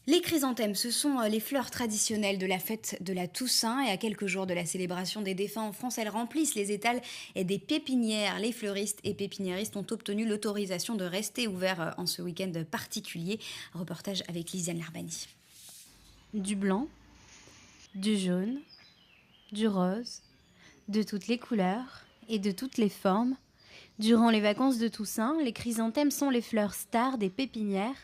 Les chrysanthèmes, ce sont les fleurs traditionnelles de la fête de la Toussaint et à quelques jours de la célébration des défunts en France, elles remplissent les étals et des pépinières. Les fleuristes et pépiniéristes ont obtenu l'autorisation de rester ouverts en ce week-end particulier. Reportage avec Lisiane Larbani. Du blanc, du jaune, du rose, de toutes les couleurs et de toutes les formes. Durant les vacances de Toussaint, les chrysanthèmes sont les fleurs stars des pépinières.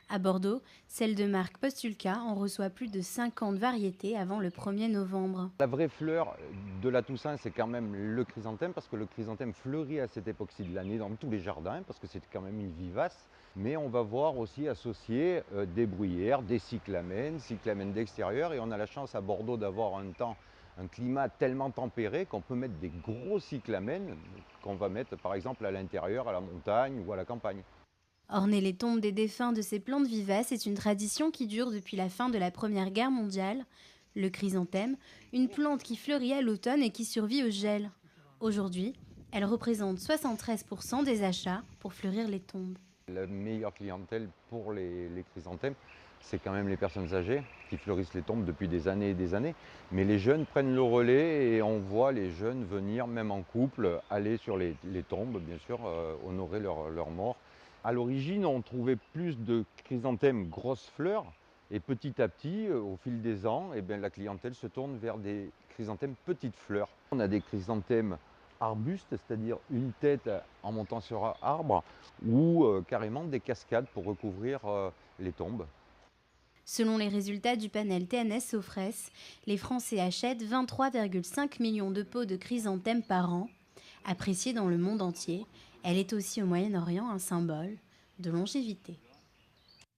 À Bordeaux, celle de marque Postulca en reçoit plus de 50 variétés avant le 1er novembre. La vraie fleur de la Toussaint, c'est quand même le chrysanthème, parce que le chrysanthème fleurit à cette époque-ci de l'année dans tous les jardins, parce que c'est quand même une vivace. Mais on va voir aussi associer des bruyères, des cyclamènes d'extérieur, et on a la chance à Bordeaux d'avoir un climat tellement tempéré qu'on peut mettre des gros cyclamènes qu'on va mettre par exemple à l'intérieur, à la montagne ou à la campagne. Orner les tombes des défunts de ces plantes vivaces est une tradition qui dure depuis la fin de la Première Guerre mondiale. Le chrysanthème, une plante qui fleurit à l'automne et qui survit au gel. Aujourd'hui, elle représente 73% des achats pour fleurir les tombes. La meilleure clientèle pour les chrysanthèmes, c'est quand même les personnes âgées qui fleurissent les tombes depuis des années et des années. Mais les jeunes prennent le relais et on voit les jeunes venir, même en couple, aller sur les tombes, bien sûr, honorer leur mort. À l'origine, on trouvait plus de chrysanthèmes grosses fleurs. Et petit à petit, au fil des ans, eh bien, la clientèle se tourne vers des chrysanthèmes petites fleurs. On a des chrysanthèmes arbustes, c'est-à-dire une tête en montant sur un arbre, ou carrément des cascades pour recouvrir les tombes. Selon les résultats du panel TNS Sofres, les Français achètent 23,5 millions de pots de chrysanthèmes par an. Appréciée dans le monde entier, elle est aussi au Moyen-Orient un symbole de longévité.